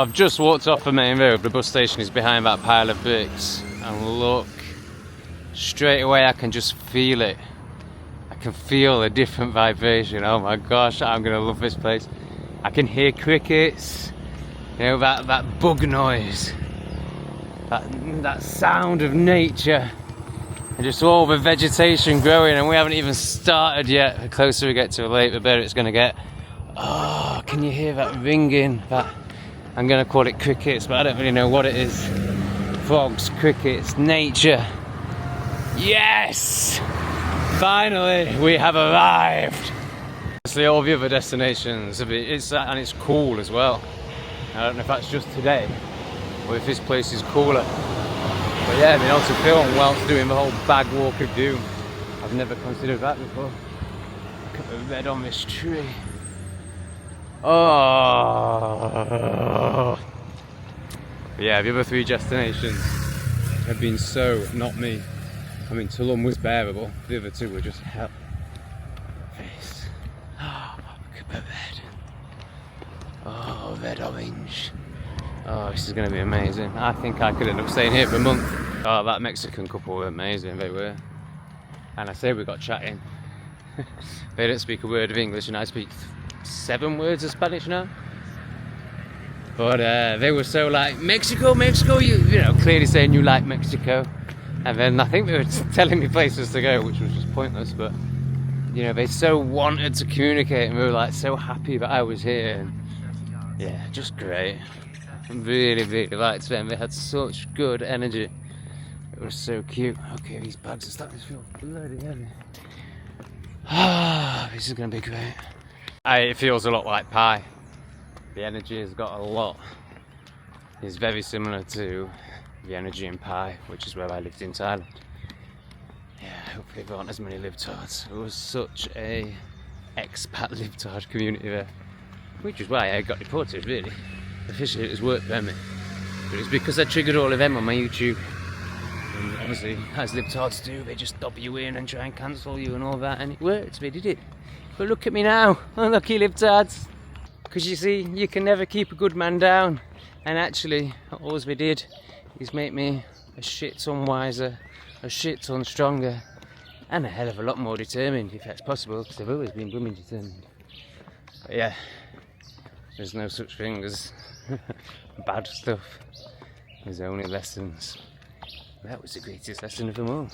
I've just walked off the main road. The bus station is behind that pile of bricks, and look, straight away I can just feel it. I can feel a different vibration. Oh my gosh, I'm gonna love this place. I can hear crickets, you know, that bug noise, that sound of nature, and just all the vegetation growing, and we haven't even started yet. The closer we get to the lake, the better it's gonna get. Oh, can you hear that ringing? I'm gonna call it crickets, but I don't really know what it is. Frogs, crickets, nature. Yes! Finally, we have arrived. Honestly, all the other destinations, and it's cool as well. I don't know if that's just today, or if this place is cooler. But yeah, being able to film whilst doing the whole bag walk of doom. I've never considered that before. Look at the red on this tree. Oh. But yeah, the other 3 destinations have been so not me. I mean, Tulum was bearable. The other 2 were just hell. Face. Oh, look at the red. Oh, red orange. Oh, this is going to be amazing. I think I could end up staying here for a month. Oh, that Mexican couple were amazing. They were. And I say we got chatting. They don't speak a word of English, and I speak 7 words of Spanish now. But they were so like, Mexico, Mexico, you know, clearly saying you like Mexico. And then I think they were telling me places to go, which was just pointless, but you know, they so wanted to communicate, and we were like so happy that I was here. And yeah, just great. I really, really liked them. They had such good energy. It was so cute. Okay, these bags are starting to feel bloody heavy. Ah, this is going to be great. It feels a lot like pie. The energy has got a lot. It's very similar to the energy in Pi, which is where I lived in Thailand. Yeah, hopefully there aren't as many libtards. There was such a expat libtard community there, which is why I got deported, really. Officially it was work permit, but it's because I triggered all of them on my YouTube. And obviously, as libtards do, they just dob you in and try and cancel you and all that, and it worked, they did it. But look at me now, unlucky libtards. Because you see, you can never keep a good man down, and actually, all they did is make me a shit ton wiser, a shit ton stronger, and a hell of a lot more determined, if that's possible, because I've always been blooming determined. But yeah, there's no such thing as bad stuff. There's only lessons. That was the greatest lesson of them all.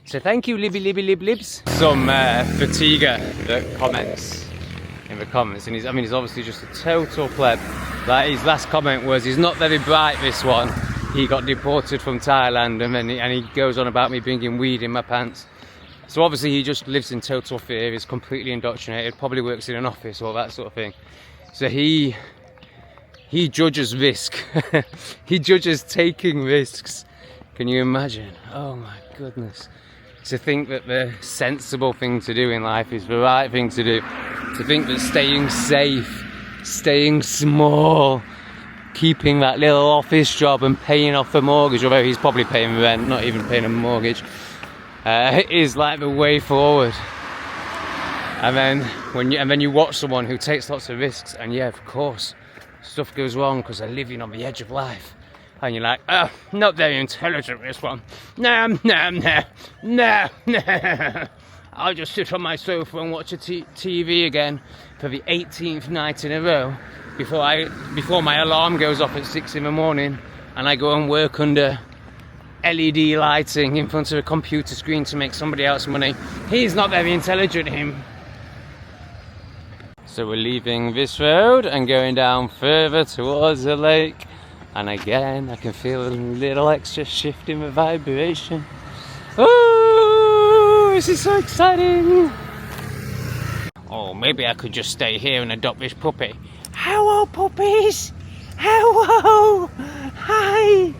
So thank you, Libby Libs. Some fatiguer that comments in the comments, and he's obviously just a total pleb. Like, his last comment was, he's not very bright, this one. He got deported from Thailand, and then he goes on about me bringing weed in my pants. So obviously he just lives in total fear, he's completely indoctrinated, probably works in an office or that sort of thing. So he judges risk. He judges taking risks. Can you imagine? Oh my goodness. To think that the sensible thing to do in life is the right thing to do. To think that staying safe, staying small, keeping that little office job and paying off the mortgage, although he's probably paying rent, not even paying a mortgage, is like the way forward. And then you watch someone who takes lots of risks, and yeah, of course, stuff goes wrong because they're living on the edge of life. And you're like, oh, not very intelligent, this one. No. I'll just sit on my sofa and watch a TV again for the 18th night in a row before my alarm goes off at 6 in the morning, and I go and work under LED lighting in front of a computer screen to make somebody else money. He's not very intelligent, him. So we're leaving this road and going down further towards the lake. And again, I can feel a little extra shift in the vibration. Oh, this is so exciting. Oh, maybe I could just stay here and adopt this puppy. Hello, puppies. Hello. Hi.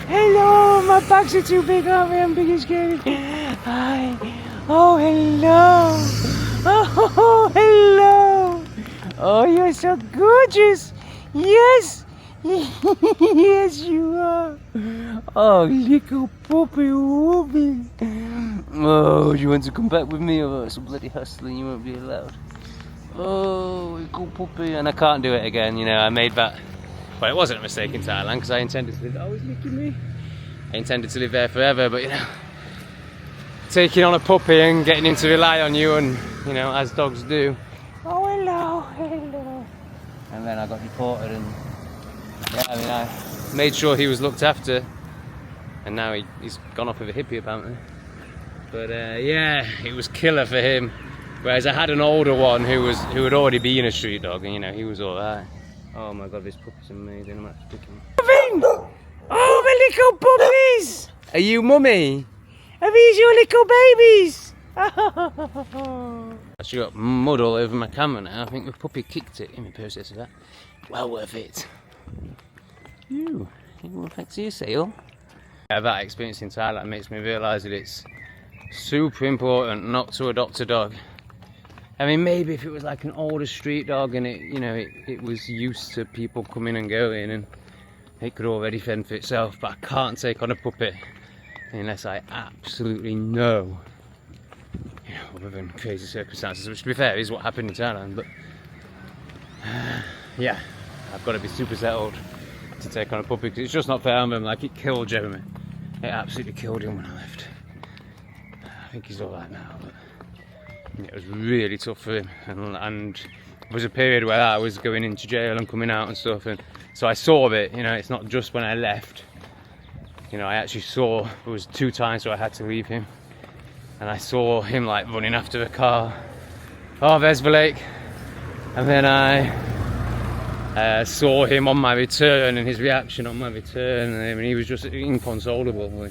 Hello. My bags are too big, aren't they? I'm big and scary. Hi. Oh, hello. Oh, hello. Oh, you're so gorgeous. Yes. Yes, you are. Oh, little puppy whoopie. Oh, you want to come back with me, or it's a bloody hustling, you won't be allowed. Oh, little puppy. And I can't do it again, you know, I made that But it wasn't a mistake in Thailand because I intended to live. Oh, he's licking me. I intended to live there forever, but you know, taking on a puppy and getting him to rely on you, and you know, as dogs do. Oh, hello, hello. And then I got deported, and yeah, I mean, I made sure he was looked after, and now he's gone off with a hippie apparently. But yeah, it was killer for him. Whereas I had an older one who had already been a street dog, and you know, he was alright. Oh my god, this puppy's amazing. I'm actually picking. Oh, my little puppies! Are you mummy? Are these your little babies? I actually got mud all over my camera now. I think the puppy kicked it in the process of that. Well worth it. You, back to your sale. Yeah, that experience in Thailand makes me realise that it's super important not to adopt a dog. I mean, maybe if it was like an older street dog and it was used to people coming and going and it could already fend for itself, but I can't take on a puppy unless I absolutely know, other than crazy circumstances, which to be fair is what happened in Thailand. But yeah, I've got to be super settled to take on a puppy because it's just not fair on them. Like, it killed Jeremy. It absolutely killed him when I left. I think he's alright now, but it was really tough for him, and there was a period where I was going into jail and coming out and stuff, and so I saw it. It's not just when I left. I actually saw, there was 2 times where I had to leave him, and I saw him like running after a car. Oh, there's the lake. And then I saw him on my return, and his reaction on my return, and he was just inconsolable,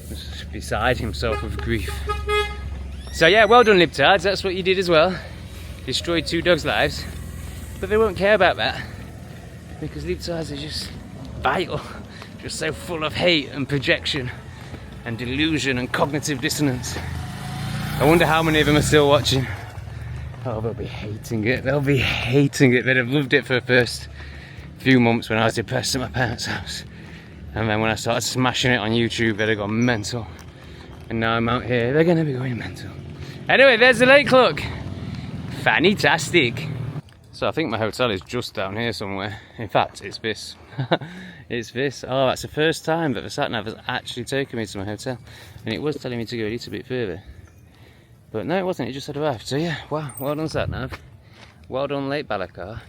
just beside himself with grief. So yeah, well done, libtards, that's what you did as well. Destroyed 2 dogs' lives. But they won't care about that, because libtards are just vital, just so full of hate and projection and delusion and cognitive dissonance. I wonder how many of them are still watching. Oh, they'll be hating it, they'll be hating it. They'd have loved it for the first few months when I was depressed at my parents' house. And then when I started smashing it on YouTube, they'd have gone mental. And now I'm out here, they're gonna be going mental. Anyway, there's the lake, look. Fantastic. So I think my hotel is just down here somewhere. In fact, it's this. It's this. Oh, that's the first time that the sat-nav has actually taken me to my hotel. And it was telling me to go a little bit further. But no, it wasn't, it just had arrived. So yeah, wow, well done sat-nav. Well done, Lake Bacalar.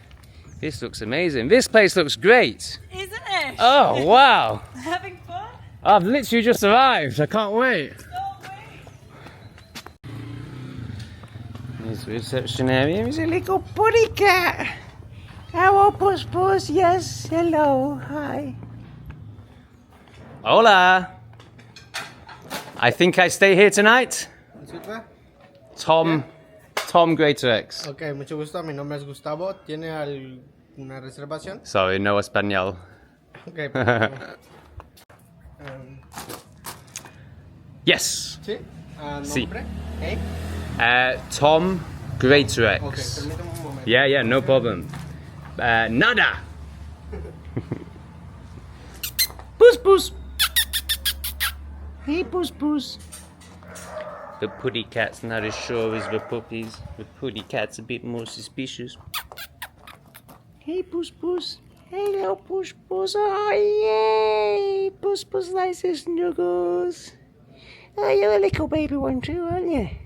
This looks amazing. This place looks great. Isn't it? Oh, wow. Having fun? I've literally just arrived. I can't wait. Here's the reception area. There's a little buddy cat. Hello, puss puss. Yes, hello, hi. Hola. I think I stay here tonight. Tom Greater X. Ok, mucho gusto. Mi nombre es Gustavo. ¿Tiene alguna reservación? Sorry, no español. Ok. Yes. Sí. ¿Nombre? Sí. Okay. Tom Greater X. Ok, permítame un momento. Yeah, no problem. Nada. Puss puss. Hey puss puss. The putty cat's not as sure as the puppies. The putty cat's a bit more suspicious. Hey puss puss. Hello puss puss. Oh yay. Puss puss likes his snuggles. Oh, you're a little baby one too, aren't you? I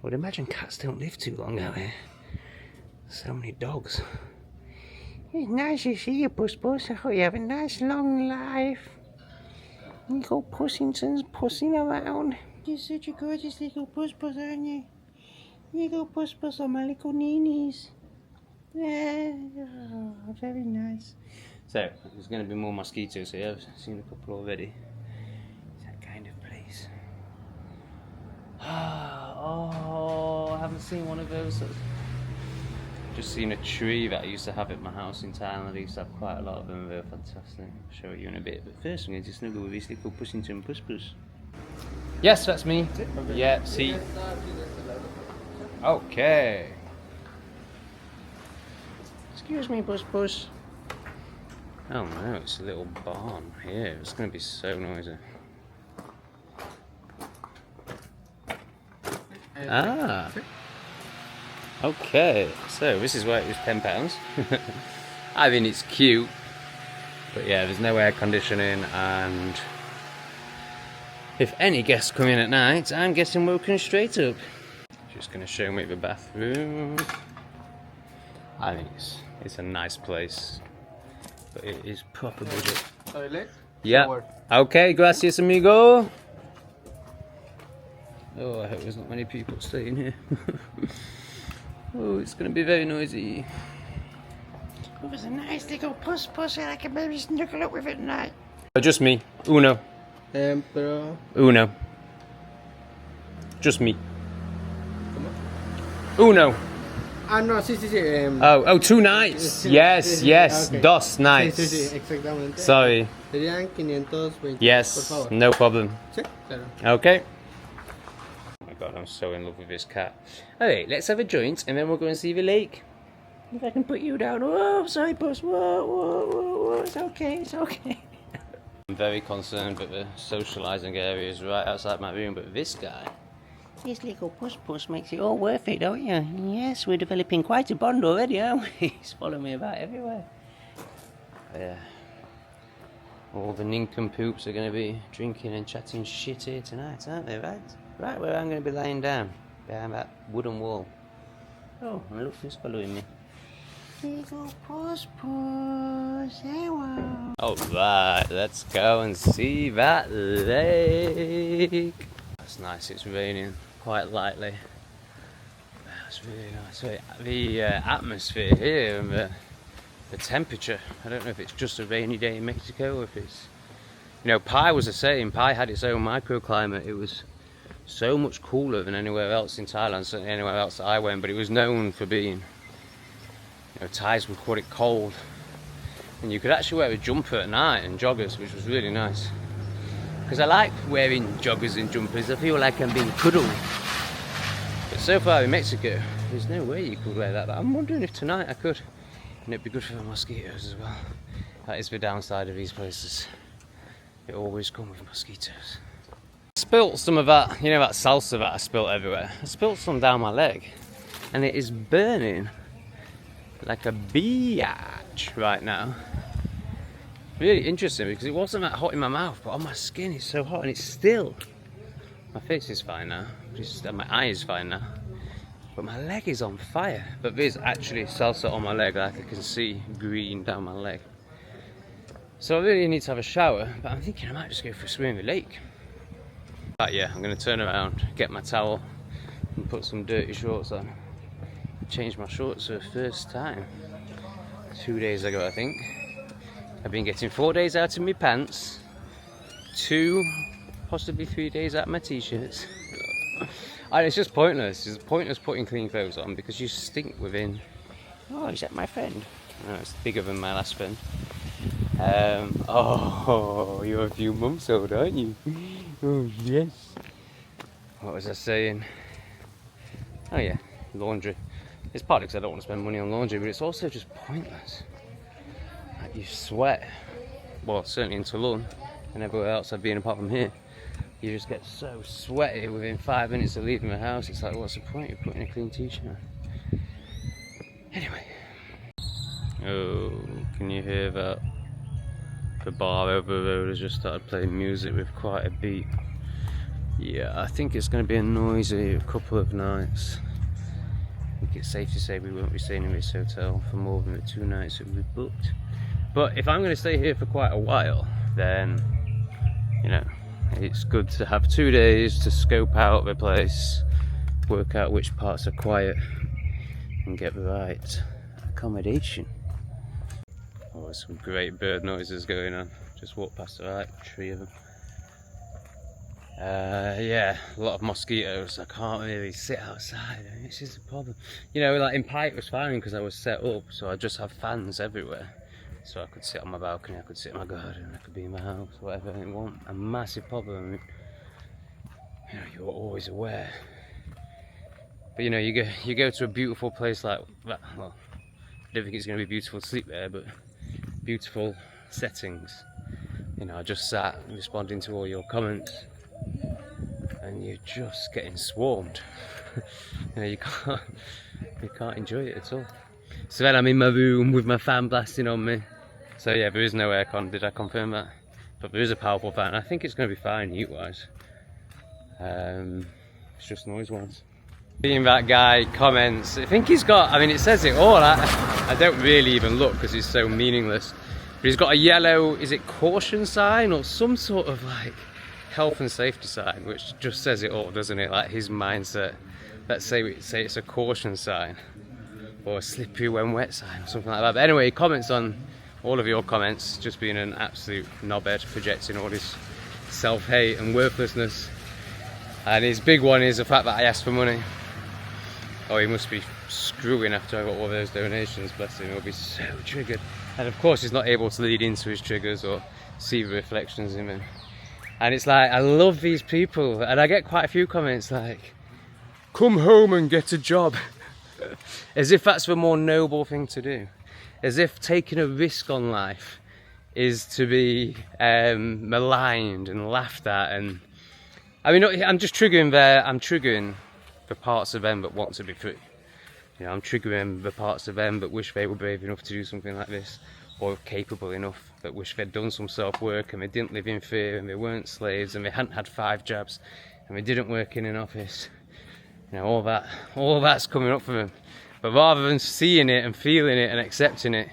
would imagine cats don't live too long out here. So many dogs. It's nice to see you, Puss Puss. I hope you have a nice long life. You go Pussington's pussing around. You're such a gorgeous little Puss Puss, aren't you? You go Puss Puss on my little neenies. Yeah, oh, very nice. So, there's going to be more mosquitoes here. I've seen a couple already. It's that kind of place. Oh, I haven't seen one of those. Just seen a tree that I used to have at my house in Thailand. I used to have quite a lot of them. They're fantastic. I'll show you in a bit. But first, I'm going to snuggle with this little Pussington Puss Puss. Yes, that's me. Yeah, see. Okay. Excuse me, Puss Puss. Oh no, it's a little barn here. It's going to be so noisy. Ah. Okay, so this is why it was £10. I mean, it's cute, but yeah, there's no air conditioning, and if any guests come in at night, I'm getting woken straight up. Just gonna show me the bathroom. I think it's a nice place, but it is proper budget. Toilet. Yeah. Shower. Okay, gracias, amigo. Oh, I hope there's not many people staying here. Oh, it's gonna be very noisy. It was a nice little puss that I could maybe snuggle up with at night. Oh, just me. Uno. Pero... Uno. Just me. Uno. Ah, no, sí. Oh, 2 nights. Yes, yes. Okay. Dos nights. Sí, exactamente. Sorry. Serían 520. Yes, Por favor. no problem. Sí, claro. Okay. Oh my god, I'm so in love with this cat. Alright, let's have a joint and then we'll go and see the lake. If I can put you down. Oh, sorry, puss. Whoa. It's okay. I'm very concerned that the socialising area is right outside my room, but this guy... This little puss makes it all worth it, don't you? Yes, we're developing quite a bond already, aren't we? He's following me about everywhere. Yeah. All the nincompoops are going to be drinking and chatting shit here tonight, aren't they, right? Right where I'm going to be lying down, behind that wooden wall. Oh, and look who's following me. Little puss. Hello. Alright, let's go and see that lake. That's nice, it's raining quite lightly. That's really nice. The atmosphere here and the temperature, I don't know if it's just a rainy day in Mexico or if it's... You know, Pi was the same. Pi had its own microclimate. It was so much cooler than anywhere else in Thailand, certainly anywhere else that I went, but it was known for being... You know, Thais would call it cold. And you could actually wear a jumper at night and joggers, which was really nice. Because I like wearing joggers and jumpers, I feel like I'm being cuddled. But so far in Mexico, there's no way you could wear that. But I'm wondering if tonight I could. And it'd be good for the mosquitoes as well. That is the downside of these places. They always come with mosquitoes. I spilt some of that, you know, that salsa that I spilt everywhere. I spilt some down my leg. And it is burning like a biatch right now. Really interesting because it wasn't that hot in my mouth, but on my skin it's so hot and it's still. My face is fine now, just my eye is fine now, but my leg is on fire. But there's actually salsa on my leg, like I can see green down my leg. So I really need to have a shower, but I'm thinking I might just go for a swim in the lake. But yeah, I'm going to turn around, get my towel and put some dirty shorts on. Change my shorts for the first time 2 days ago, I think. I've been getting 4 days out of my pants, 2, possibly 3 days out of my t-shirts. And it's just pointless. It's pointless putting clean clothes on because you stink within... Oh, is that my friend? No, it's bigger than my last friend. Oh, you're a few months old, aren't you? Oh, yes. What was I saying? Oh yeah, laundry. It's partly because I don't want to spend money on laundry, but it's also just pointless. Like you sweat. Well, certainly in Tulum and everywhere else I've been apart from here. You just get so sweaty within 5 minutes of leaving the house. It's like, what's the point of putting a clean t-shirt on? Anyway. Oh, can you hear that? The bar over the road has just started playing music with quite a beat. Yeah, I think it's going to be a noisy couple of nights. I think it's safe to say we won't be staying in this hotel for more than the 2 nights that we've booked. But if I'm going to stay here for quite a while, then, you know, it's good to have 2 days to scope out the place, work out which parts are quiet, and get the right accommodation. Oh, there's some great bird noises going on. Just walked past the right tree of them. Yeah, a lot of mosquitoes. I can't really sit outside. This is the problem. You know, like in Pai it was fine because I was set up, so I just have fans everywhere. So I could sit on my balcony, I could sit in my garden, I could be in my house, whatever I want. A massive problem. You know, you're always aware. But you know, you go to a beautiful place like that. Well, I don't think it's going to be beautiful to sleep there, but beautiful settings. You know, I just sat responding to all your comments, and you're just getting swarmed. You know, you can't enjoy it at all. So then I'm in my room with my fan blasting on me. So yeah, there is no aircon, did I confirm that? But there is a powerful fan. I think it's going to be fine heat-wise. It's just noise-wise. Seeing that guy comments, I think he's got, I mean it says it all, I don't really even look because it's so meaningless. But he's got a yellow, is it caution sign or some sort of like health and safety sign, which just says it all, doesn't it? Like his mindset. Let's say it's a caution sign or a slippery when wet sign or something like that. But anyway, he comments on all of your comments, just being an absolute knobhead, projecting all this self-hate and worthlessness. And his big one is the fact that I asked for money. Oh, he must be screwing after I got all those donations, bless him, he'll be so triggered. And of course he's not able to lead into his triggers or see the reflections in him. And it's like, I love these people, and I get quite a few comments like, come home and get a job. As if that's the more noble thing to do. As if taking a risk on life is to be maligned and laughed at. And I mean, I'm just triggering there, I'm triggering the parts of them that want to be free. You know, I'm triggering the parts of them that wish they were brave enough to do something like this, or capable enough, that wish they'd done some self-work and they didn't live in fear and they weren't slaves and they hadn't had 5 jobs and they didn't work in an office. You know, all that's coming up for them. But rather than seeing it and feeling it and accepting it,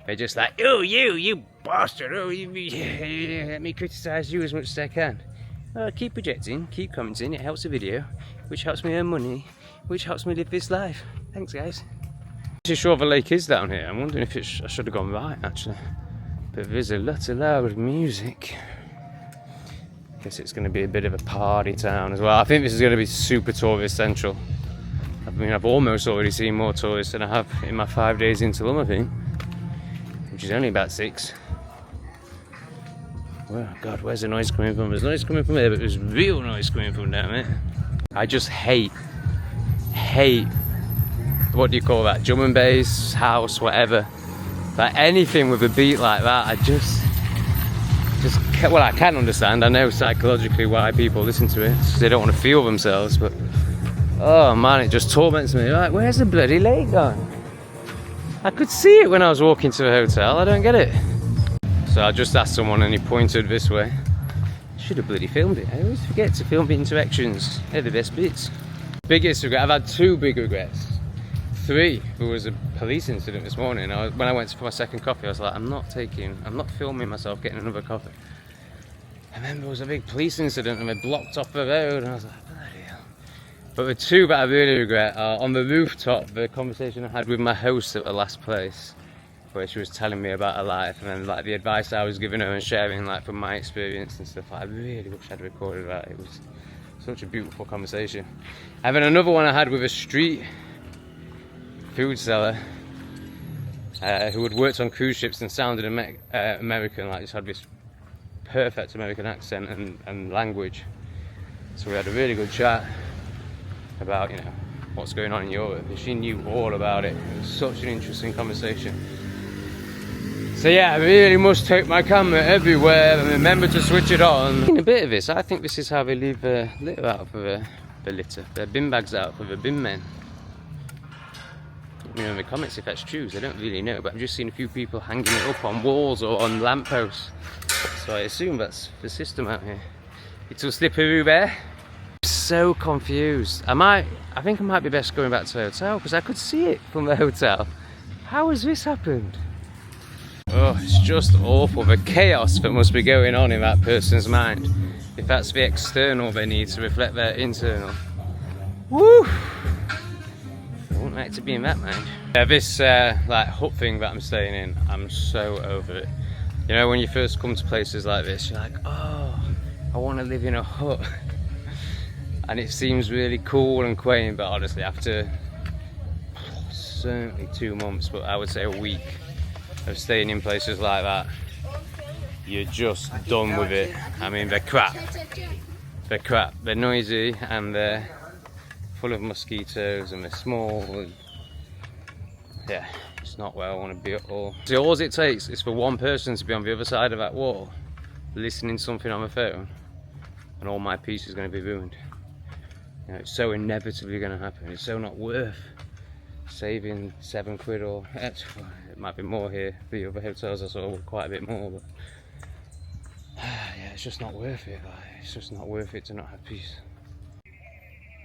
they're just like, oh, you bastard, oh, let me criticise you as much as I can. Keep projecting, keep commenting, it helps the video, which helps me earn money, which helps me live this life. Thanks, guys. I'm not sure the lake is down here. I'm wondering if I should have gone right, actually. But there's a lot of loud music. Guess it's going to be a bit of a party town as well. I think this is going to be super tourist central. I mean, I've almost already seen more tourists than I have in my 5 days in Tulum, I think, which is only about 6. Well, God, where's the noise coming from? There's noise coming from there, but there's real noise coming from down there. I just hate, what do you call that? Drum and bass, house, whatever. Like anything with a beat like that, I just well, I can understand. I know psychologically why people listen to it. It's 'cause they don't want to feel themselves, but oh man, it just torments me. Like, where's the bloody lake gone? I could see it when I was walking to the hotel. I don't get it. So I just asked someone and he pointed this way. Should have bloody filmed it. I always forget to film the interactions. They're the best bits. Biggest regret. I've had 2 big regrets. 3. There was a police incident this morning. When I went for my second coffee, I was like, I'm not filming myself getting another coffee. And then there was a big police incident and they blocked off the road, and I was like, bloody hell. But the 2 that I really regret are on the rooftop, the conversation I had with my host at the last place, where she was telling me about her life and then like the advice I was giving her and sharing like from my experience and stuff. I really wish I'd recorded that. It was such a beautiful conversation. And then another one I had with a street food seller who had worked on cruise ships and sounded American, like just had this perfect American accent and language. So we had a really good chat about, you know, what's going on in Europe, and she knew all about it. It was such an interesting conversation. So yeah, I really must take my camera everywhere and remember to switch it on. In a bit of this, I think this is how they leave litter out for the litter, their bin bags out for the bin men. You know, in the comments if that's true, I don't really know, but I've just seen a few people hanging it up on walls or on lampposts. So I assume that's the system out here. It's all slippery there. I'm so confused. I think I might be best going back to the hotel because I could see it from the hotel. How has this happened? Oh, it's just awful. The chaos that must be going on in that person's mind. If that's the external they need to reflect their internal. Woo! I wouldn't like to be in that mind. Yeah, this like hut thing that I'm staying in, I'm so over it. You know, when you first come to places like this, you're like, oh, I want to live in a hut. And it seems really cool and quaint, but honestly, after certainly 2 months, but I would say a week of staying in places like that, you're just done with it. I mean, they're crap. They're crap. They're noisy and they're full of mosquitos and they're small. And yeah, it's not where I want to be at all. So all it takes is for one person to be on the other side of that wall, listening to something on my phone, and all my peace is going to be ruined. You know, it's so inevitably going to happen. It's so not worth saving £7 or it might be more here. The other hotels I saw were quite a bit more, but yeah, it's just not worth it. Like, it's just not worth it to not have peace.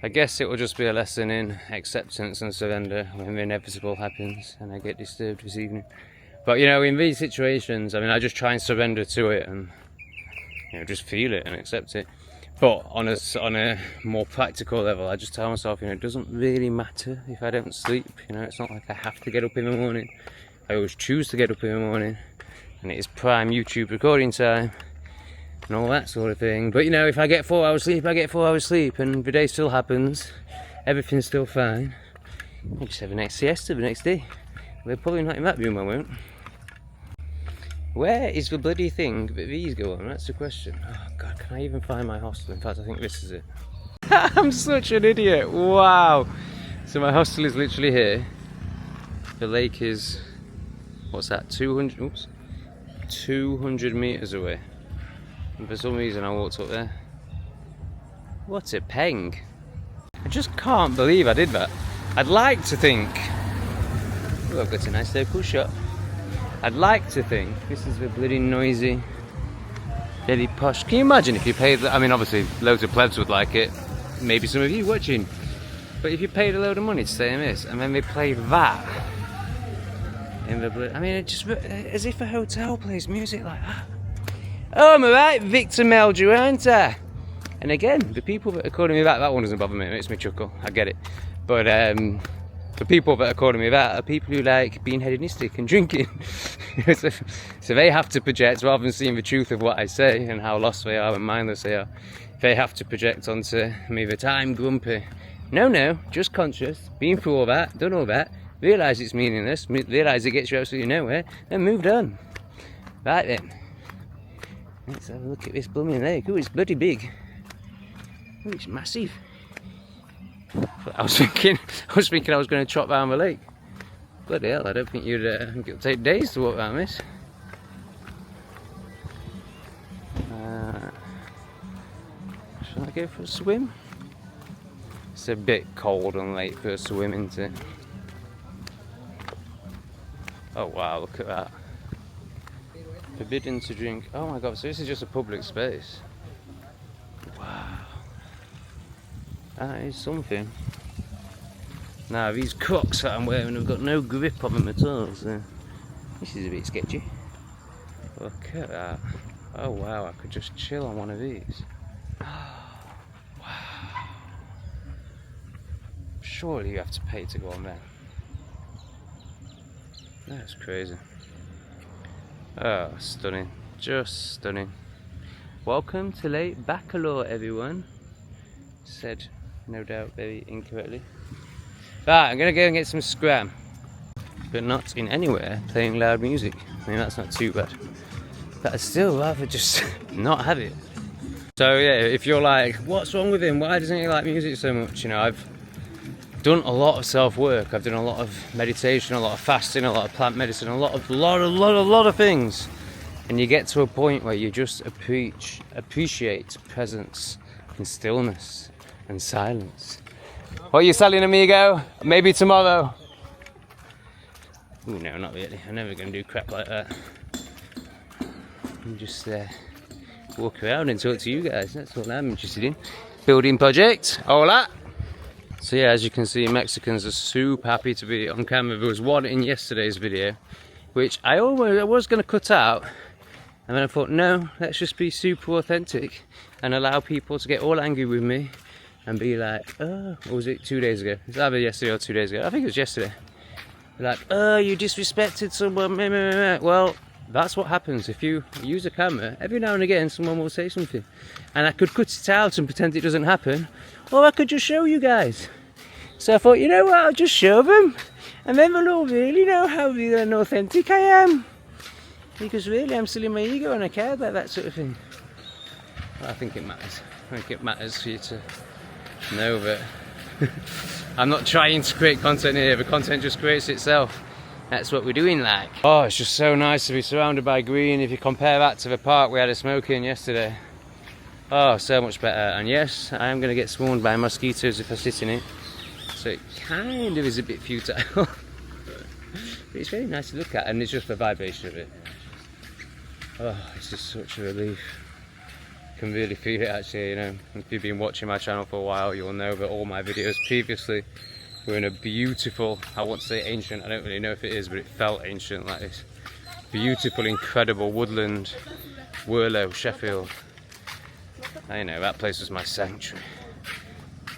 I guess it will just be a lesson in acceptance and surrender when the inevitable happens and I get disturbed this evening. But you know, in these situations, I mean, I just try and surrender to it and, you know, just feel it and accept it. But on a more practical level, I just tell myself, you know, it doesn't really matter if I don't sleep. You know, it's not like I have to get up in the morning. I always choose to get up in the morning, and it is prime YouTube recording time and all that sort of thing. But you know, if I get 4 hours sleep, I get 4 hours sleep, and the day still happens, everything's still fine. I'll just have a next siesta the next day. We're probably not in that room, I won't. Where is the bloody thing that these go on? That's the question. Oh god, can I even find my hostel? In fact, I think this is it. I'm such an idiot, wow! So my hostel is literally here. The lake is, what's that, 200 metres away. And for some reason I walked up there. What a peng. I just can't believe I did that. I'd like to think, oh, I've got a nice local shop. I'd like to think this is the bloody noisy, very posh. Can you imagine if you paid, I mean obviously loads of plebs would like it, maybe some of you watching, but if you paid a load of money to stay in this and then they play that in the bloody, I mean it just, as if a hotel plays music like that. Oh, am I right? Victor Meldrew, aren't I? And again, the people that are calling me that one doesn't bother me, it makes me chuckle, I get it. But the people that are calling me that are people who like being hedonistic and drinking. So they have to project, rather than seeing the truth of what I say and how lost they are and mindless they are, they have to project onto me that I'm grumpy. No, just conscious, been through all that, done all that, realise it's meaningless, realise it gets you absolutely nowhere, then moved on. Right then. Let's have a look at this blooming lake. Oh, it's bloody big. Oh, it's massive. I was thinking I was going to trot down the lake. Bloody hell, I don't think it'll take days to walk down this. Shall I go for a swim? It's a bit cold and late for a swim, isn't it? Oh wow, look at that. Forbidden to drink. Oh my god, so this is just a public space. Wow. That is something. Now these Crocs that I'm wearing have got no grip on them at all, so this is a bit sketchy. Look at that. Oh wow, I could just chill on one of these. Wow. Surely you have to pay to go on there. That's crazy. Oh, stunning. Just stunning. Welcome to Lake Bacalar, everyone. Said, no doubt, very incorrectly. Right, I'm going to go and get some scram. But not in anywhere playing loud music. I mean, that's not too bad. But I'd still rather just not have it. So yeah, if you're like, what's wrong with him? Why doesn't he like music so much? You know, I've done a lot of self-work. I've done a lot of meditation, a lot of fasting, a lot of plant medicine, a lot of things. And you get to a point where you just appreciate presence and stillness and silence. What are you selling, amigo? Maybe tomorrow. Ooh, no, not really. I'm never going to do crap like that. I'm just walk around and talk to you guys. That's what I'm interested in. Building project. Hola. So yeah, as you can see, Mexicans are super happy to be on camera. There was one in yesterday's video, which I was going to cut out. And then I thought, no, let's just be super authentic and allow people to get all angry with me and be like, oh, what was it, 2 days ago? It's either yesterday or 2 days ago. I think it was yesterday. Like, oh, you disrespected someone. Well, that's what happens if you use a camera. Every now and again, someone will say something. And I could cut it out and pretend it doesn't happen. Or I could just show you guys. So I thought, you know what, I'll just show them. And then they'll all really know how real and authentic I am. Because really, I'm still in my ego and I care about that sort of thing. Well, I think it matters. I think it matters for you to know that I'm not trying to create content here. The content just creates itself. That's what we're doing like. Oh, it's just so nice to be surrounded by green. If you compare that to the park we had a smoke in yesterday. Oh, so much better. And yes, I am going to get swarmed by mosquitos if I sit in it. So it kind of is a bit futile. But it's very nice to look at, and it's just the vibration of it. Oh, it's just such a relief. You can really feel it actually, you know. If you've been watching my channel for a while, you'll know that all my videos previously were in a beautiful, I won't say ancient, I don't really know if it is, but it felt ancient, like this beautiful, incredible woodland, Worlow, Sheffield. I know, that place was my sanctuary.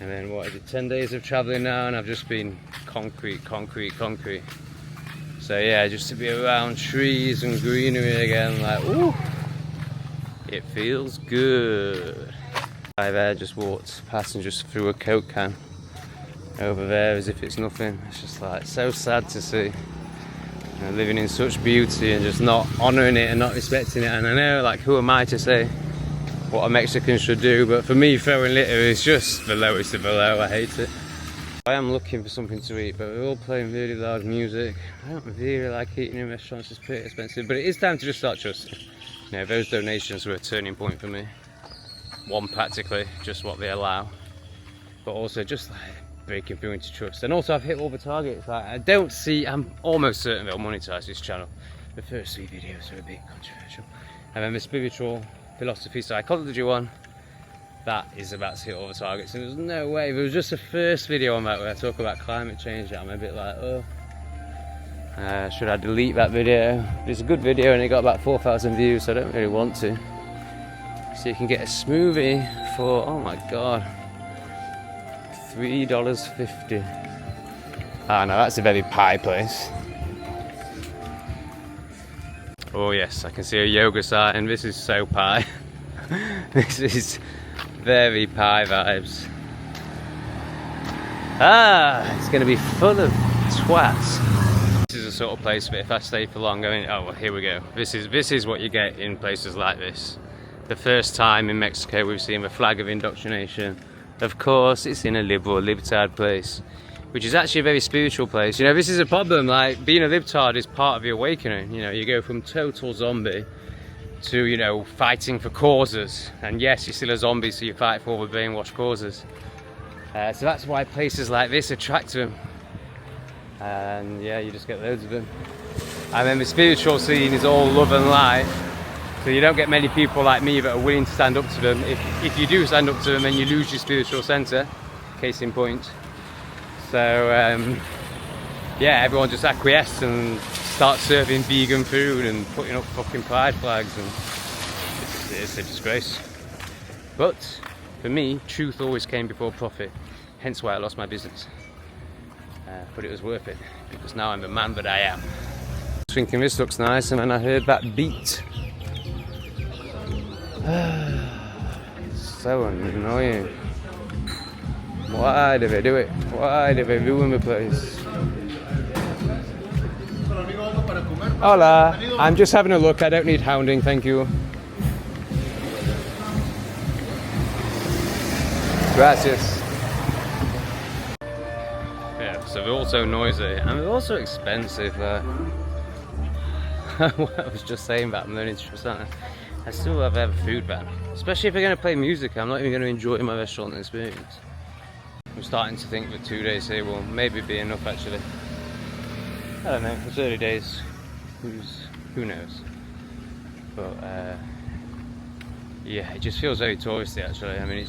And then what is it, 10 days of travelling now, and I've just been concrete. So yeah, just to be around trees and greenery again, like, ooh, it feels good. I there just walked past and just threw a Coke can over there as if it's nothing. It's just like so sad to see, you know, living in such beauty and just not honouring it and not respecting it. And I know, like, who am I to say what a Mexican should do, but for me, throwing litter is just the lowest of the low. I hate it. I am looking for something to eat, but we're all playing really loud music. I don't really like eating in restaurants, it's pretty expensive, but it is time to just start trusting. You know, those donations were a turning point for me. One, practically, just what they allow, but also just like breaking through into trust. And also I've hit all the targets. Like, I don't see, I'm almost certain they'll monetize this channel. The first 3 videos are a bit controversial. And then the spiritual philosophy psychology one, that is about to hit all the targets, and there's no way. If it was just the first video on that where I talk about climate change, I'm a bit like, oh, should I delete that video? It's a good video and it got about 4,000 views, so I don't really want to. So you can get a smoothie for, oh my god, $3.50. Ah no, that's a very pie place. Oh yes, I can see a yoga sign. This is so pie. This is very pie vibes. Ah, it's going to be full of twats. This is the sort of place that if I stay for long, going, oh well, here we go. This is what you get in places like this. The first time in Mexico we've seen the flag of indoctrination. Of course, it's in a liberal, libtard place, which is actually a very spiritual place. You know, this is a problem. Like, being a libtard is part of the awakening. You know, you go from total zombie to, you know, fighting for causes. And yes, you're still a zombie, so you fight for all the brainwashed causes. So that's why places like this attract them. And yeah, you just get loads of them. And then the spiritual scene is all love and light. So you don't get many people like me that are willing to stand up to them. If you do stand up to them, then you lose your spiritual centre. Case in point. So yeah, everyone just acquiesced and starts serving vegan food and putting up fucking pride flags, and it's a disgrace. But for me, truth always came before profit, hence why I lost my business. But it was worth it, because now I'm the man that I am. I was thinking this looks nice, and then I heard that beat. So annoying. Why do they do it? Why do they ruin the place? Hola, I'm just having a look. I don't need hounding, thank you. Gracias. Yeah, so they're also noisy and they're also expensive. What I was just saying about I'm learning to trust. I still have a food ban, especially if they're going to play music. I'm not even going to enjoy my restaurant experience. I'm starting to think that 2 days here will maybe be enough actually. I don't know, it's early days, who knows. But yeah, it just feels very touristy actually. I mean,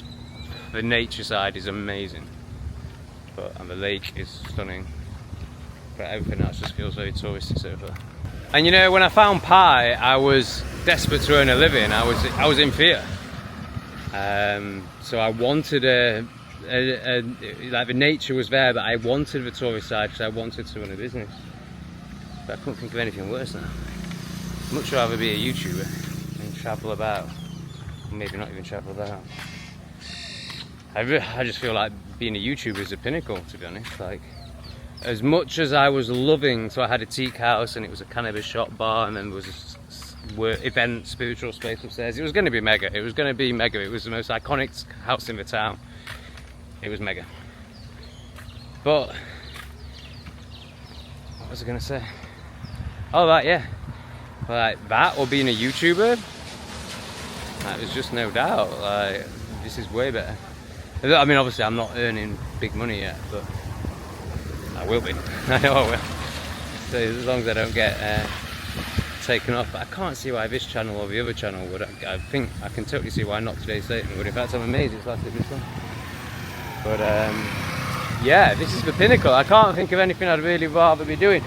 the nature side is amazing, and the lake is stunning, but everything else just feels very touristy so far. And you know, when I found pie, I was desperate to earn a living. I was in fear. So I wanted like the nature was there, but I wanted the tourist side because I wanted to run a business. But I couldn't think of anything worse now. I'd much rather be a YouTuber and travel about. Maybe not even travel about. I just feel like being a YouTuber is a pinnacle, to be honest. Like, as much as I was loving, so I had a teak house and it was a cannabis shop bar, and then there was a event, spiritual space upstairs. It was going to be mega. It was going to be mega. It was the most iconic house in the town. It was mega. But what was I going to say? Oh, that, yeah. Like that, or being a YouTuber. Like, there's just no doubt. Like, this is way better. I mean, obviously, I'm not earning big money yet, but I will be. I know I will. So as long as I don't get taken off. But I can't see why this channel or the other channel would. I think I can totally see why not Today's Satan would. In fact, I'm amazed it's lasted this long. But yeah, this is the pinnacle. I can't think of anything I'd really rather be doing.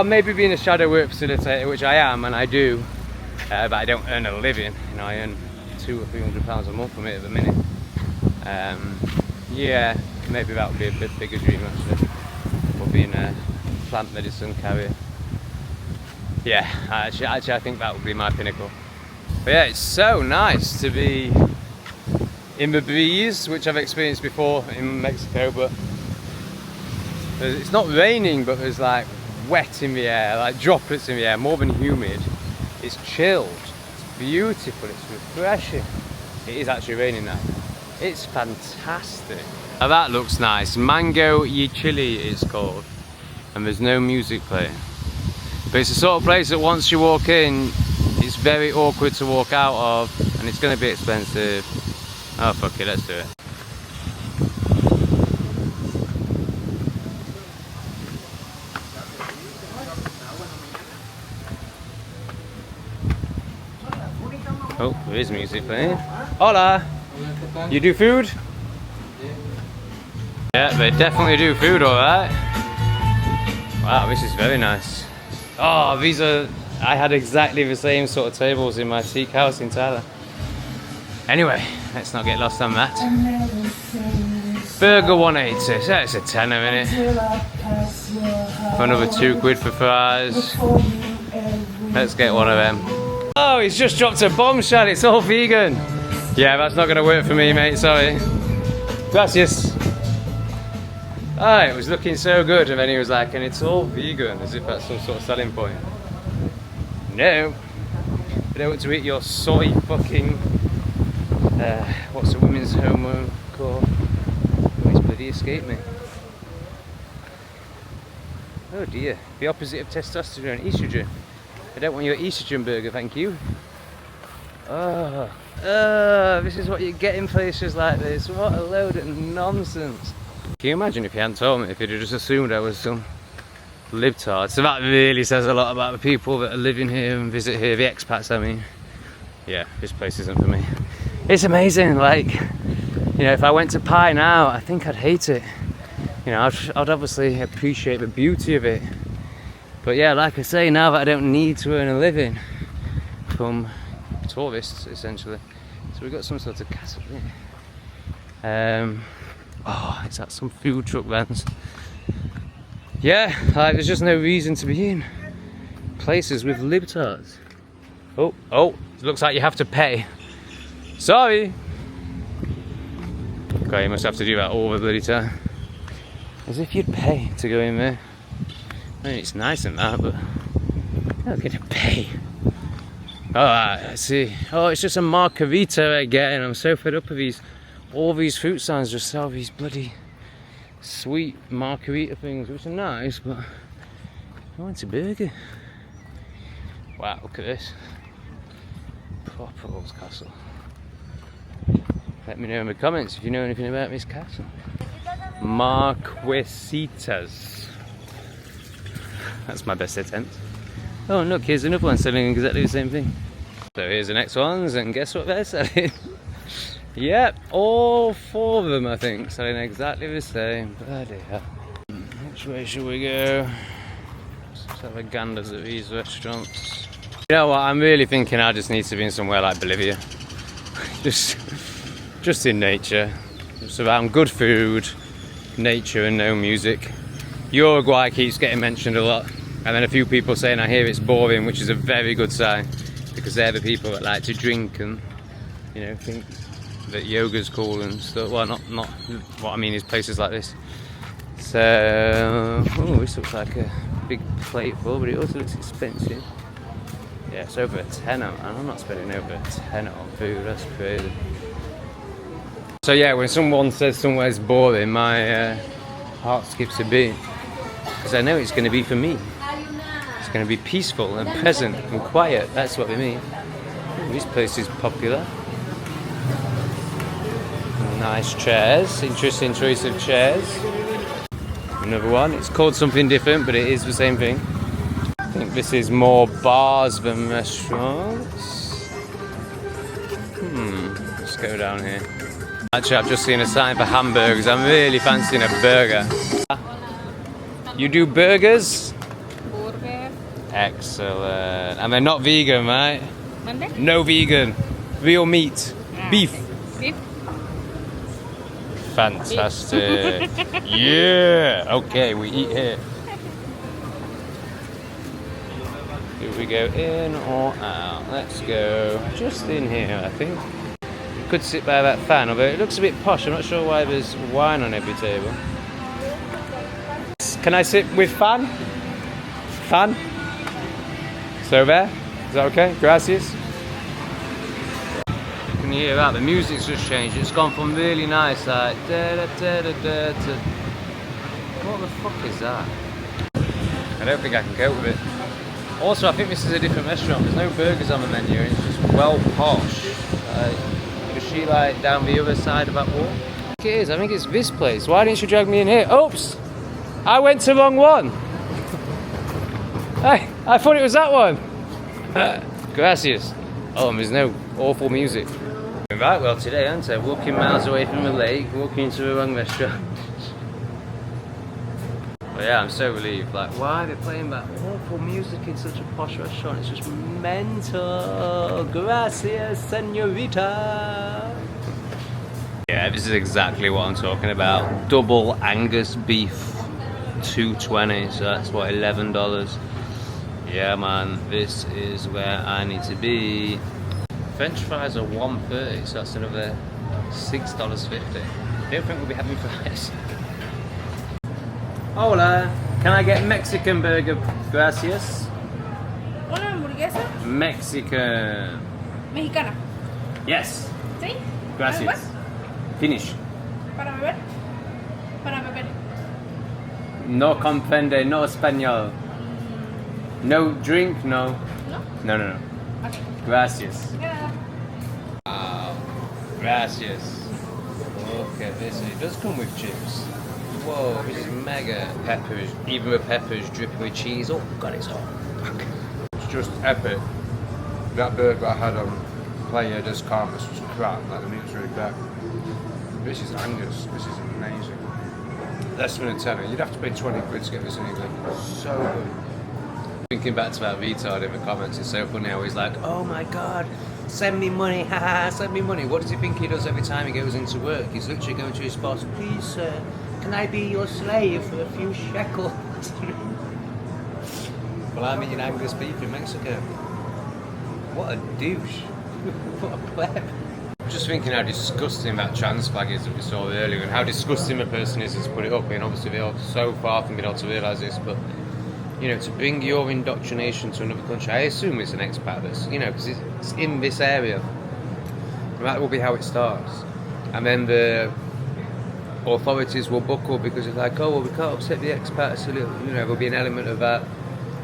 Maybe being a shadow work facilitator, which I am and I do, but I don't earn a living. You know, I earn £200 or £300 a month from it at the minute. Yeah, maybe that would be a bit bigger dream actually. Or being a plant medicine carrier. Yeah, actually I think that would be my pinnacle. But yeah, it's so nice to be in the breeze, which I've experienced before in Mexico, but it's not raining, but there's like wet in the air, like droplets in the air, more than humid. It's chilled, it's beautiful, it's refreshing. It is actually raining now. It's fantastic. Now that looks nice. Mango y Chili it's called. And there's no music playing. But it's the sort of place that once you walk in, it's very awkward to walk out of, and it's going to be expensive. Oh fuck it, let's do it. Oh, there is music playing. Hola! You do food? Yeah, they definitely do food, alright. Wow, this is very nice. Oh, these are... I had exactly the same sort of tables in my teak house in Thailand. Anyway, let's not get lost on that. Burger 180, that's a tenner in it. For another £2 for fries. Let's get one of them. Oh, he's just dropped a bombshell, it's all vegan. Yeah, that's not going to work for me, mate, sorry. Gracias. Oh, it was looking so good, and then he was like, and it's all vegan, as if that's some sort of selling point. No. I don't want to eat your soy fucking... what's a women's hormone called? Oh, it's bloody escaped me. Oh dear. The opposite of testosterone, estrogen. I don't want your estrogen burger, thank you. Oh, this is what you get in places like this. What a load of nonsense. Can you imagine if you hadn't told me, if you'd have just assumed I was some libtard? So that really says a lot about the people that are living here and visit here, the expats I mean. Yeah, this place isn't for me. It's amazing, like, you know, if I went to Pi now, I think I'd hate it. You know, I'd obviously appreciate the beauty of it. But yeah, like I say, now that I don't need to earn a living from tourists, essentially. So we've got some sort of castle here. Oh, it's at some food truck vans. Yeah, like, there's just no reason to be in places with libtards. Oh, it looks like you have to pay. Sorry! Okay, you must have to do that all the bloody time. As if you'd pay to go in there. I mean, it's nice and that, but you're not gonna pay. Alright, let's see. Oh, it's just a margarita again. I'm so fed up with these. All these fruit stands just sell these bloody sweet margarita things, which are nice, but I want a burger. Wow, look at this. Proper old castle. Let me know in the comments if you know anything about this castle. Marquesitas. That's my best attempt. Oh, look, here's another one selling exactly the same thing. So here's the next ones, and guess what they're selling? Yep, all 4 of them I think, selling exactly the same. Bloody hell. Which way should we go? Let's have a ganders at these restaurants. You know what, I'm really thinking I just need to be in somewhere like Bolivia. just in nature. Just around good food, nature and no music. Uruguay keeps getting mentioned a lot. And then a few people saying I hear it's boring, which is a very good sign. Because they're the people that like to drink and, you know, think that yoga's cool and stuff. Well, not what I mean is places like this. So, oh, this looks like a big plate full, but it also looks expensive. Yeah, it's over a tenner, man. I'm not spending over a tenner on food, that's crazy. So yeah, when someone says somewhere's boring, my heart skips a beat. Because I know it's going to be for me. It's going to be peaceful and pleasant and quiet, that's what we mean. Ooh, this place is popular. Nice chairs, interesting choice of chairs. Another one. It's called something different, but it is the same thing. I think this is more bars than restaurants. Let's go down here. Actually, I've just seen a sign for hamburgers. I'm really fancying a burger. You do burgers? Burger. Excellent. And they're not vegan, right? Monday? No vegan. Real meat. Beef. Beef. Fantastic. Yeah. Okay, we eat here. Do we go in or out? Let's go just in here, I think. We could sit by that fan, although it looks a bit posh. I'm not sure why there's wine on every table. Can I sit with fan? Fan? So there? Is that okay? Gracias. You can hear that, the music's just changed. It's gone from really nice like da da da da da to... What the fuck is that? I don't think I can cope with it. Also, I think this is a different restaurant. There's no burgers on the menu. It's just well posh. Was she like down the other side of that wall? I think it is. I think it's this place. Why didn't you drag me in here? Oops! I went to the wrong one. Hey, I thought it was that one. Gracias. Oh, and there's no awful music. Right, well today, aren't I? Walking miles away from the lake, walking into the wrong restaurant. But yeah, I'm so relieved. Like, why are they playing that awful music in such a posh restaurant? It's just mental. Gracias, señorita. Yeah, this is exactly what I'm talking about. Double Angus beef, $2.20. So that's what, $11. Yeah, man, this is where I need to be. French fries are $1.30, so that's another $6.50. I don't think we'll be having fries. Hola, can I get Mexican burger? Gracias. ¿Una hamburguesa? Mexican. Mexicana. Yes. ¿Sí? Gracias. ¿Algo más? Finish. ¿Para beber? Para beber. No comprende, no español. No drink, no. ¿No? No, no, no. Ok. Gracias. De nada. Wow. Gracias. Look at this. It does come with chips. Whoa, this is mega. Peppers, even the peppers dripping with cheese. Oh god, it's hot. It's just epic. That burger I had on Playa des Carmes was crap, like the meat was really crap. This is Angus, this is amazing. Less than a tenner, you'd have to pay 20 quid to get this in England. So good. Thinking back to that retard in the comments, it's so funny how he's like, oh my god, send me money, haha, send me money. What does he think he does every time he goes into work? He's literally going to his boss, please sir, can I be your slave for a few shekels? Well, I'm eating Angus beef in Mexico. What a douche. What a pleb. I'm just thinking how disgusting that trans flag is that we saw earlier, and how disgusting a person is to put it up, and obviously they're so far from being able to realise this, but you know, to bring your indoctrination to another country, I assume it's an expat that's, you know, because it's in this area. And that will be how it starts. And then the authorities will buckle because it's like, oh, well, we can't upset the expats, so, you know, there'll be an element of that.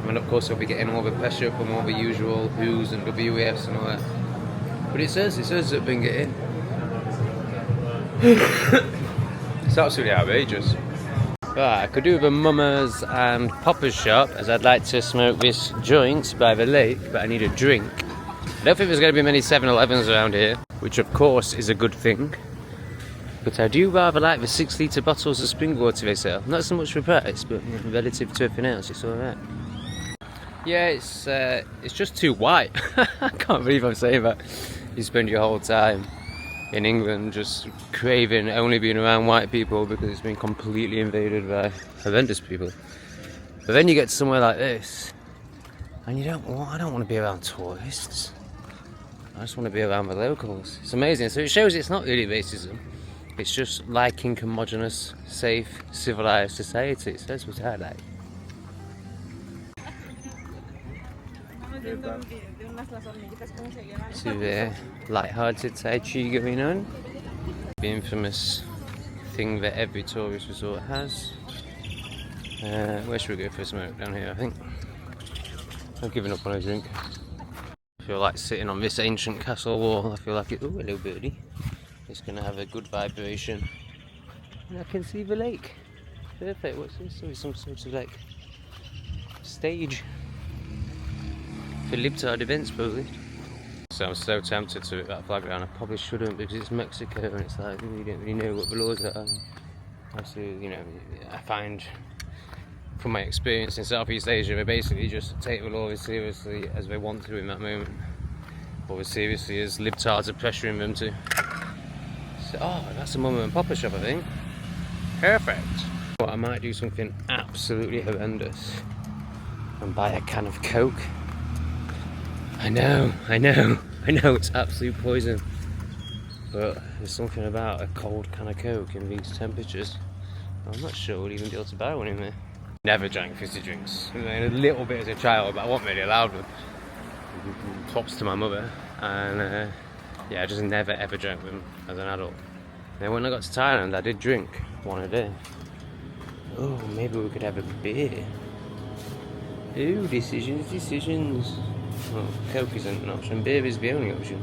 And of course, they'll be getting all the pressure from all the usual WHOs and WEFs and all that. But it's us that bring it in. It's absolutely outrageous. Right, I could do the Mama's and Papa's shop, as I'd like to smoke this joint by the lake, but I need a drink. I don't think there's going to be many 7-Elevens around here, which of course is a good thing. But I do rather like the 6-litre bottles of spring water they sell. Not so much for price, but relative to everything else, it's alright. Yeah, it's just too white. I can't believe I'm saying that. You spend your whole time in England just craving only being around white people because it's been completely invaded by horrendous people. But then you get to somewhere like this, and I don't want to be around tourists. I just want to be around the locals. It's amazing. So it shows it's not really racism. It's just liking homogenous, safe, civilized society. So that's what I like. To the light-hearted Tai Chi going on. The infamous thing that every tourist resort has. Where should we go for a smoke? Down here, I think. I've given up on a drink. I feel like sitting on this ancient castle wall. I feel like it. Oh, hello birdie. It's going to have a good vibration. And I can see the lake. perfect. What's this? So it's some sort of like stage for libtard events, probably. So I'm so tempted to hit that flag down. I probably shouldn't because it's Mexico and it's like you don't really know what the laws are. Obviously, you know, I find from my experience in Southeast Asia, they basically just take the law as seriously as they want to in that moment, or as seriously as libtards are pressuring them to. So, oh, that's a mum and papa shop, I think. Perfect. But I might do something absolutely horrendous and buy a can of Coke. I know, it's absolute poison. But there's something about a cold can of Coke in these temperatures. I'm not sure we'll even be able to buy one in there. Never drank fizzy drinks. I mean, a little bit as a child, but I wasn't really allowed them. Props to my mother. And yeah, I just never ever drank them as an adult. Then when I got to Thailand, I did drink one a day. Oh, maybe we could have a beer. Ooh, decisions. Well, Coke isn't an option. Beer is the only option.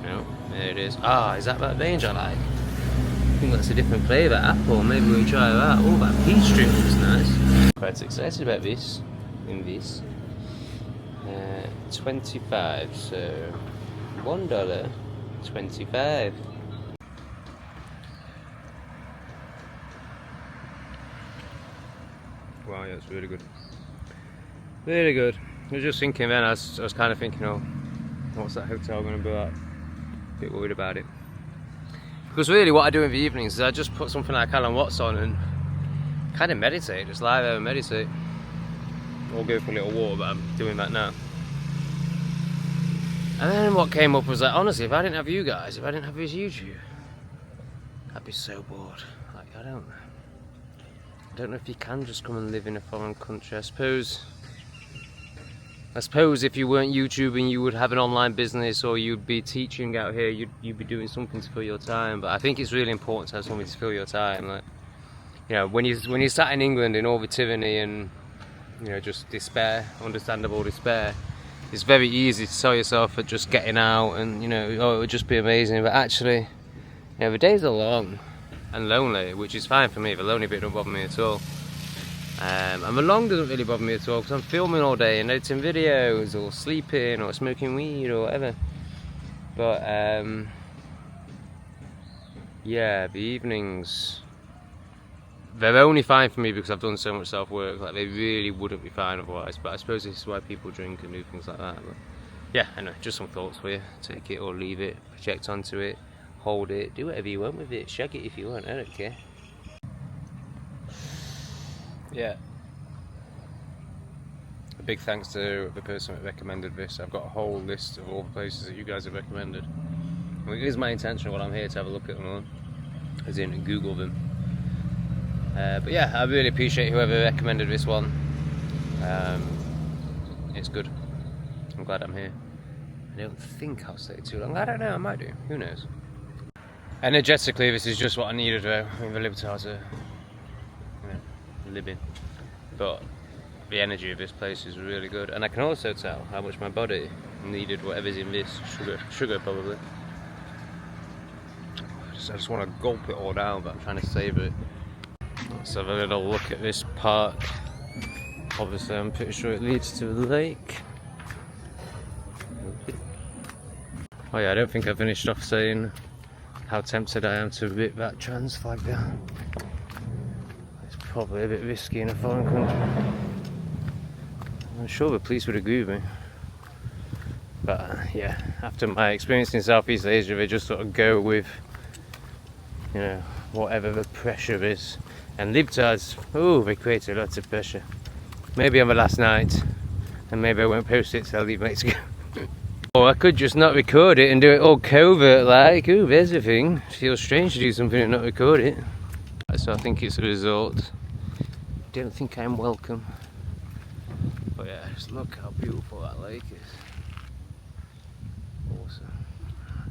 No, there it is. Ah, is that range I like? I think that's a different flavour. Apple, maybe we'll try that. Oh, that peach drink was nice. Quite excited about this. In this. 25, so $1.25. Wow, yeah, it's really good. Really good. I was just thinking then, I was kind of thinking, oh, what's that hotel going to be like? A bit worried about it. Because really what I do in the evenings is I just put something like Alan Watts on and kind of meditate, just lie there and meditate. Or go for a little walk, but I'm doing that now. And then what came up was like, honestly, if I didn't have you guys, if I didn't have this YouTube, I'd be so bored. Like, I don't know if you can just come and live in a foreign country. I suppose if you weren't YouTubing, you would have an online business, or you'd be teaching out here. You'd be doing something to fill your time. But I think it's really important to have something to fill your time. Like, you know, when you sat in England in all the tyranny and, you know, just despair, understandable despair, it's very easy to tell yourself that just getting out and, you know, oh, it would just be amazing. But actually, you know, the days are long and lonely, which is fine for me. The lonely bit don't bother me at all. And the long doesn't really bother me at all because I'm filming all day and editing videos or sleeping or smoking weed or whatever. But yeah, the evenings, they're only fine for me because I've done so much self-work. Like, they really wouldn't be fine otherwise. But I suppose this is why people drink and do things like that. But yeah, anyway, just some thoughts for you. Take it or leave it, project onto it, hold it, do whatever you want with it, shag it if you want, I don't care. Yeah. A big thanks to the person that recommended this. I've got a whole list of all the places that you guys have recommended. It is my intention while I'm here to have a look at them all, as in Google them. But yeah, I really appreciate whoever recommended this one. It's good. I'm glad I'm here. I don't think I'll stay too long. I don't know, I might do. Who knows? Energetically, this is just what I needed though. I mean, the libtards are, you know, living. But the energy of this place is really good. And I can also tell how much my body needed whatever's in this. Sugar probably. I just want to gulp it all down, but I'm trying to savour it. Let's have a little look at this park. Obviously, I'm pretty sure it leads to the lake. Oh yeah, I don't think I finished off saying how tempted I am to rip that trans flag down. It's probably a bit risky in a foreign country. I'm sure the police would agree with me. But yeah, after my experience in Southeast Asia, they just sort of go with, you know, whatever the pressure is. And libtards, oh, they create a lot of pressure. Maybe on the last night, and maybe I won't post it till I leave Mexico. Or I could just not record it and do it all covert like, ooh, there's a thing. Feels strange to do something and not record it. So I think it's a result. Don't think I'm welcome. But yeah, just look how beautiful that lake is. Awesome.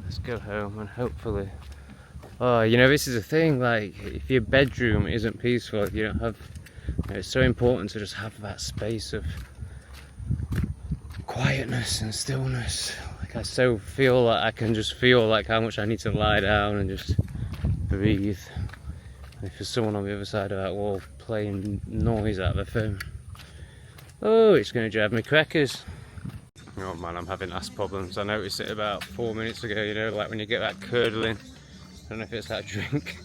Let's go home and hopefully... Oh, you know, this is the thing, like, if your bedroom isn't peaceful, if you don't have... You know, it's so important to just have that space of quietness and stillness. Like, I so feel like I can just feel like how much I need to lie down and just breathe if there's someone on the other side of that wall playing noise out of the phone. Oh, it's going to drive me crackers. Oh man, I'm having ass problems. I noticed it about 4 minutes ago, you know, like when you get that curdling. I don't know if it's that drink.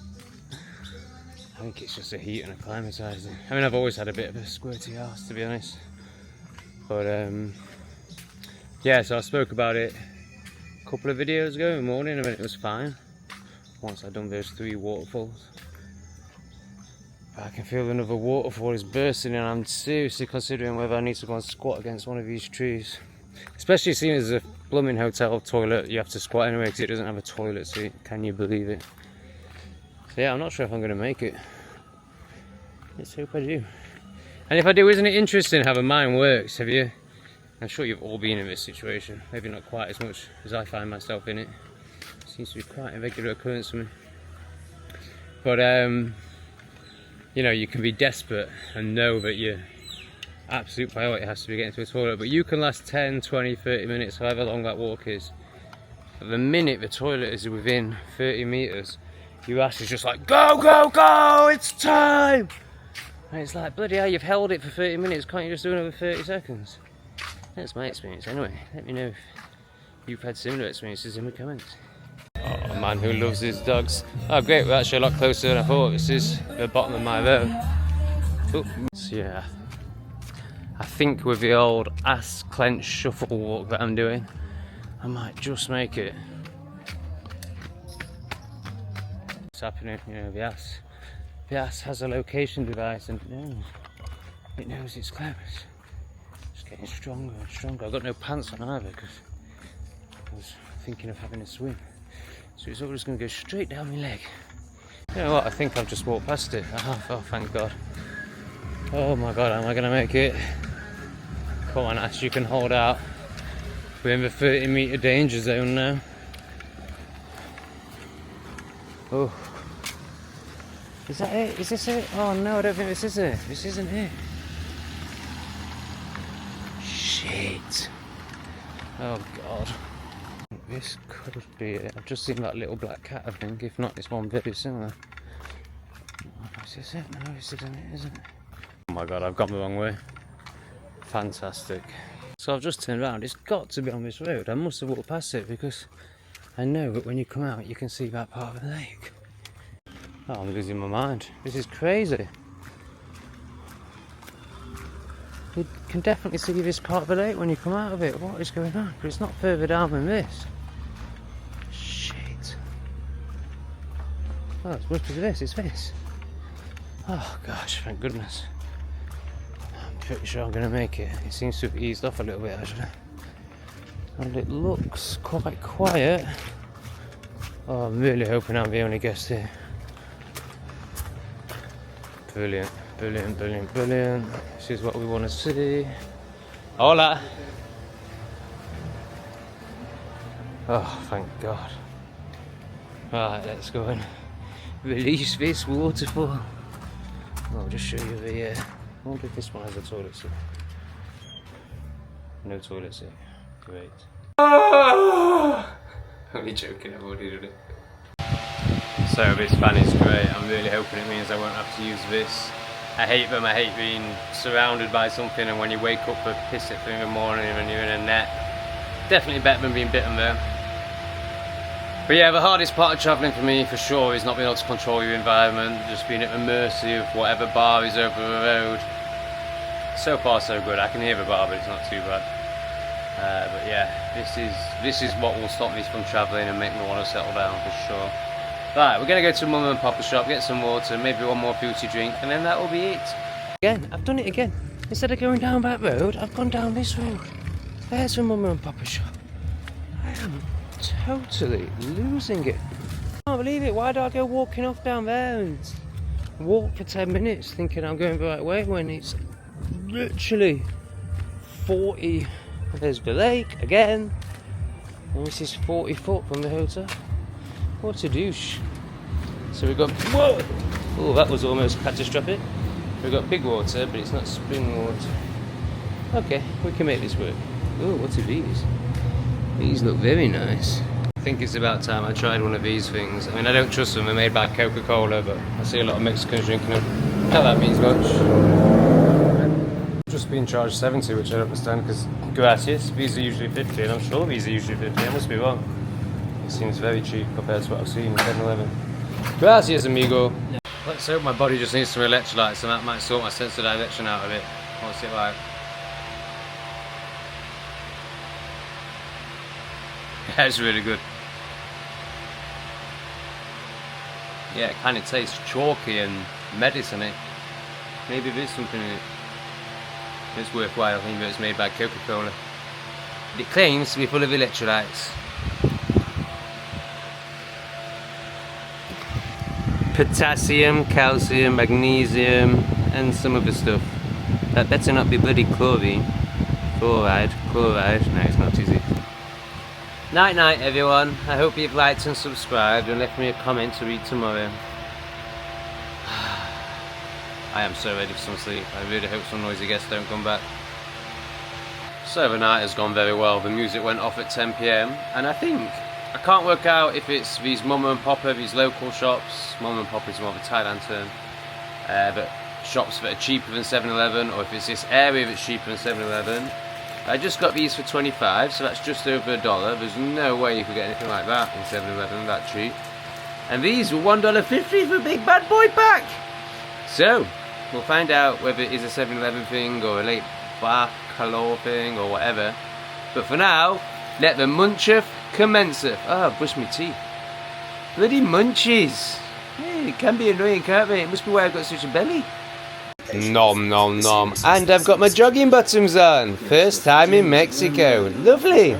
I think it's just a heat and acclimatising. I mean, I've always had a bit of a squirty arse, to be honest. But yeah, so I spoke about it a couple of videos ago in the morning, and it was fine. Once I'd done those 3 waterfalls. I can feel another waterfall is bursting, and I'm seriously considering whether I need to go and squat against one of these trees. Especially seeing as a blooming hotel toilet, you have to squat anyway because it doesn't have a toilet seat. Can you believe it? So yeah, I'm not sure if I'm going to make it. Let's hope I do. And if I do, isn't it interesting how the mind works? Have you? I'm sure you've all been in this situation. Maybe not quite as much as I find myself in it. Seems to be quite a regular occurrence for me. But you know, you can be desperate and know that your absolute priority has to be getting to a toilet, but you can last 10, 20, 30 minutes, however long that walk is. But the minute the toilet is within 30 metres, your ass is just like, go, go, go, it's time! And it's like, bloody hell, you've held it for 30 minutes, can't you just do another 30 seconds? That's my experience anyway. Let me know if you've had similar experiences in the comments. Oh, a man who loves his dogs. Oh great, we're actually a lot closer than I thought. This is the bottom of my road. Oh, so yeah, I think with the old ass clenched shuffle walk that I'm doing, I might just make it. What's happening? You know, the ass has a location device, and it knows it's close. It's getting stronger and stronger. I've got no pants on either because I was thinking of having a swim. So it's all just going to go straight down my leg. You know what, I think I've just walked past it. Oh, thank God. Oh my God, am I going to make it? Come on, Ash, you can hold out. We're in the 30-metre danger zone now. Oh. Is that it? Is this it? Oh no, I don't think this is it. This isn't it. Shit. Oh God. This could be it. I've just seen that little black cat, I think. If not, it's one very similar. Is this it? No, this isn't it, isn't it? Oh my God, I've gone the wrong way. Fantastic. So I've just turned around. It's got to be on this road. I must have walked past it because I know that when you come out, you can see that part of the lake. Oh, I'm losing my mind. This is crazy. You can definitely see this part of the lake when you come out of it. What is going on? But it's not further down than this. Shit. Oh, it's worse than this. It's this. Oh gosh, thank goodness. I'm pretty sure I'm going to make it. It seems to have eased off a little bit actually. And it looks quite quiet. Oh, I'm really hoping I'm the only guest here. Brilliant, brilliant, brilliant, brilliant. This is what we want to see. Hola! Oh, thank God. Right, let's go and release this waterfall. I'll just show you the... I wonder if this one has a toilet seat. No toilet seat. Great. Oh! Only joking, I've already done it. So this fan is great. I'm really hoping it means I won't have to use this. I hate them. I hate being surrounded by something, and when you wake up for piss at 3 in the morning and you're in a net. Definitely better than being bitten though. But yeah, the hardest part of travelling for me for sure is not being able to control your environment, just being at the mercy of whatever bar is over the road. So far so good. I can hear the bar, but it's not too bad. But yeah, this is what will stop me from travelling and make me want to settle down for sure. Right, we're going to go to Mum and Papa shop, get some water, maybe one more fruity drink, and then that will be it. Again, I've done it again. Instead of going down that road, I've gone down this road. There's the Mum and Papa shop. I am totally losing it. I can't believe it. Why do I go walking off down there and walk for 10 minutes thinking I'm going the right way when it's literally 40. There's the lake again. And this is 40 foot from the hotel. What a douche. So we've got, whoa! Oh, that was almost catastrophic. We've got big water, but it's not spring water. Okay, we can make this work. Oh, what are these? These look very nice. I think it's about time I tried one of these things. I mean, I don't trust them, they're made by Coca-Cola, but I see a lot of Mexicans drinking them. Not that means much. Just being charged 70, which I don't understand, because gracias, these are usually 50, and I'm sure these are usually 50, I must be wrong. It seems very cheap compared to what I've seen in 7-Eleven. Gracias, amigo. Let's hope my body just needs some electrolytes, and that might sort my sense of direction out of it. What's it like? Yeah, it's really good. Yeah, it kind of tastes chalky and medicine-y. Maybe there's something in it. It's worthwhile, even though it's made by Coca-Cola. It claims to be full of electrolytes. Potassium, calcium, magnesium, and some other stuff. That better not be bloody chlorine. Chloride. No, it's not, is it? Night night everyone. I hope you've liked and subscribed and left me a comment to read tomorrow. I am so ready for some sleep. I really hope some noisy guests don't come back. So the night has gone very well. The music went off at 10 PM and I can't work out if it's these mum and pop, these local shops. Mum and pop is more of a Thailand term. But shops that are cheaper than 7-Eleven, or if it's this area that's cheaper than 7-Eleven. I just got these for 25, so that's just over $1. There's no way you could get anything like that in 7-Eleven, that cheap. And these were $1.50 for a big bad boy pack. So, we'll find out whether it is a 7-Eleven thing or a late Bacalar thing or whatever. But for now, let the muncheth commenceth. Oh, brush my teeth. Bloody munchies. Hey, it can be annoying, can't it? It must be why I've got such a belly. Nom nom nom. And I've got my jogging bottoms on. First time in Mexico. Lovely.